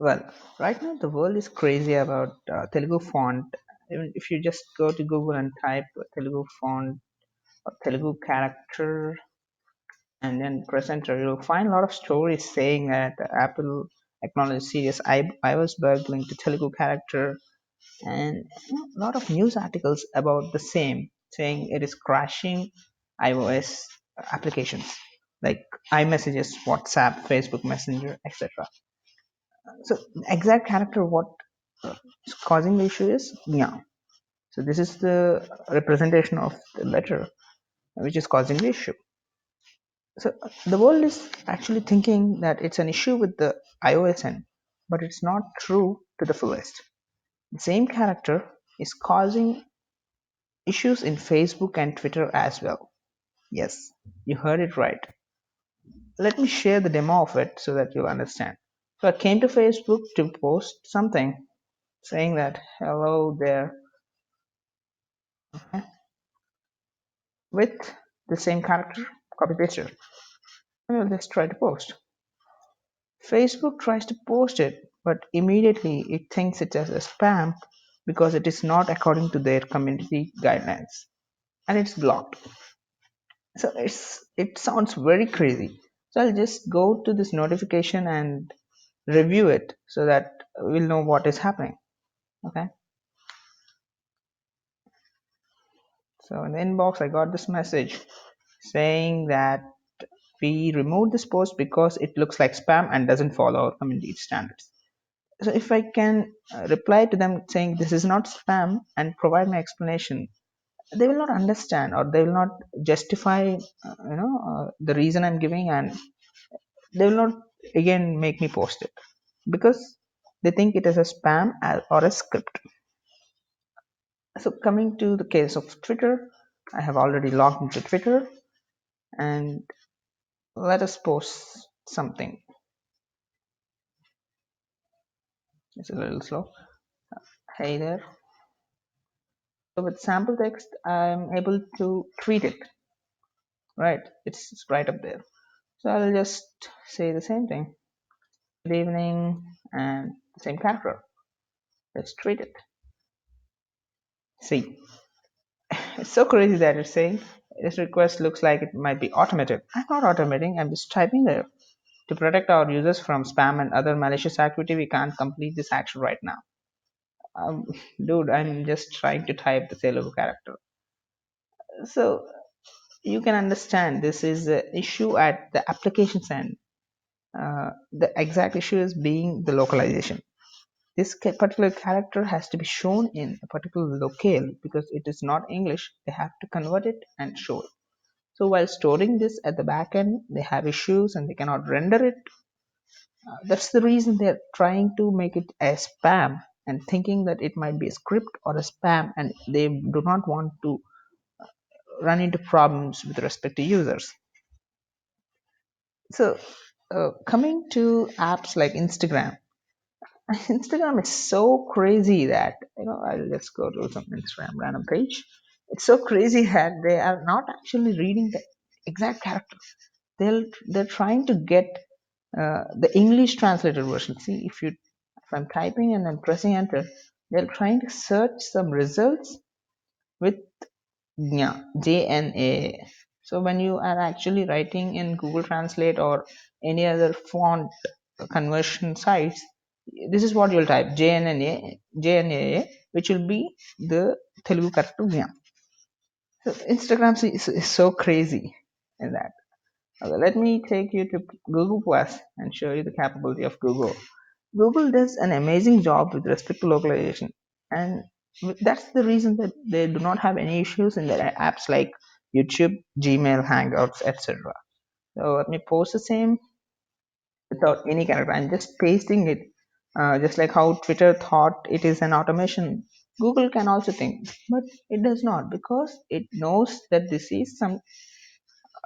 Well, right now the world is crazy about Telugu font. Even if you just go to Google and type Telugu font or Telugu character and then presenter, you'll find a lot of stories saying that Apple acknowledged serious iOS bug linked to Telugu character, and a lot of news articles about the same, saying it is crashing iOS applications like iMessages, WhatsApp, Facebook Messenger, etc. So exact character what is causing the issue is yeah. So this is the representation of the letter which is causing the issue. So the world is actually thinking that it's an issue with the iOS end, but it's not true to the fullest. The same character is causing issues in Facebook and Twitter as well. Yes, you heard it right. Let me share the demo of it so that you'll understand. So I came to Facebook to post something saying that hello there with the same character, copy pasted, and I'll just try to post. Facebook tries to post it, but immediately it thinks it as a spam because it is not according to their community guidelines and it's blocked. So it sounds very crazy. So I'll just go to this notification and review it so that we'll know what is happening. Okay. So in the inbox, I got this message saying that we removed this post because it looks like spam and doesn't follow our community standards. So if I can reply to them saying this is not spam and provide my explanation, they will not understand or they will not justify, the reason I'm giving, and they will not again make me post it because they think it is a spam or a script. So coming to the case of Twitter, I have already logged into Twitter and let us post something. It's a little slow. Hey there. So with sample text, I'm able to tweet it. Right, it's right up there. So I'll just say the same thing. Good evening, and the same character. Let's tweet it. See, it's so crazy that it's saying this request looks like it might be automated. I'm not automating. I'm just typing there. To protect our users from spam and other malicious activity, we can't complete this action right now. Um, Dude, I'm just trying to type the Telugu character. So you can understand this is an issue at the application end. The exact issue is being the localization. This particular character has to be shown in a particular locale because it is not English. They have to convert it and show it. So while storing this at the back end, they have issues and they cannot render it. That's the reason they're trying to make it a spam and thinking that it might be a script or a spam, and they do not want to run into problems with respect to users. So coming to apps like Instagram, Instagram is so crazy that let's go to some Instagram random page. It's so crazy that they are not actually reading the exact character. They're trying to get the English translated version. See, if I'm typing and then pressing enter, they're trying to search some results with JNA. So when you are actually writing in Google Translate or any other font conversion sites, this is what you'll type JNA, which will be the Telugu character Nya. So Instagram is so crazy in that. Okay, let me take you to Google Plus and show you the capability of Google. Google does an amazing job with respect to localization, and that's the reason that they do not have any issues in their apps like YouTube, Gmail, Hangouts, etc. So let me post the same without any character. I'm just pasting it, just like how Twitter thought it is an automation. Google can also think, but it does not because it knows that this is some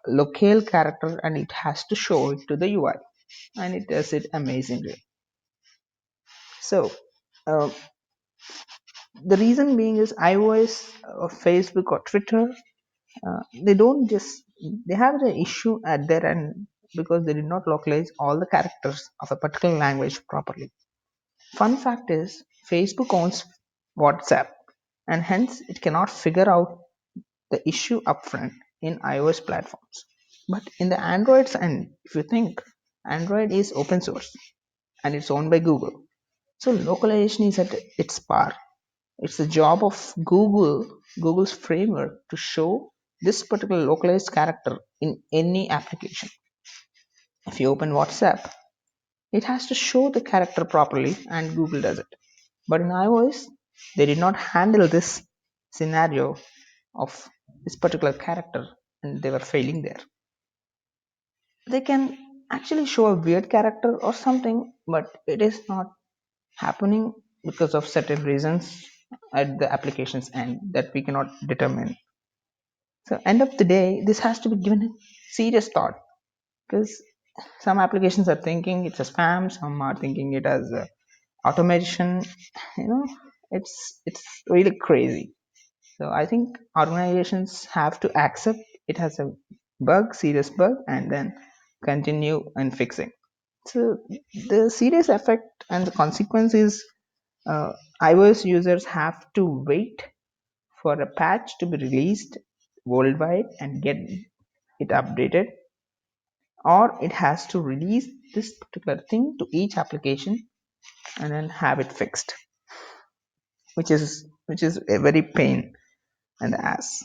locale character and it has to show it to the UI, and it does it amazingly. So uh, the reason being is iOS or Facebook or Twitter, they don't just they have the issue at their end because they did not localize all the characters of a particular language properly. Fun fact is, Facebook owns WhatsApp, and hence it cannot figure out the issue upfront in iOS platforms. But in the Android's end, if you think, Android is open source and it's owned by Google. So localization is at its par. It's the job of Google's framework to show this particular localized character in any application. If you open WhatsApp, it has to show the character properly and Google does it. But in iOS, they did not handle this scenario of this particular character and they were failing there. They can actually show a weird character or something, but it is not happening because of certain reasons at the application's end that we cannot determine. So end of the day, this has to be given serious thought because some applications are thinking it's a spam, some are thinking it as a automation. You know, it's really crazy. So I think organizations have to accept it has a bug, serious bug, and then continue and fixing. So the serious effect and the consequence is iOS users have to wait for a patch to be released worldwide and get it updated, or it has to release this particular thing to each application and then have it fixed, which is a very pain and ass.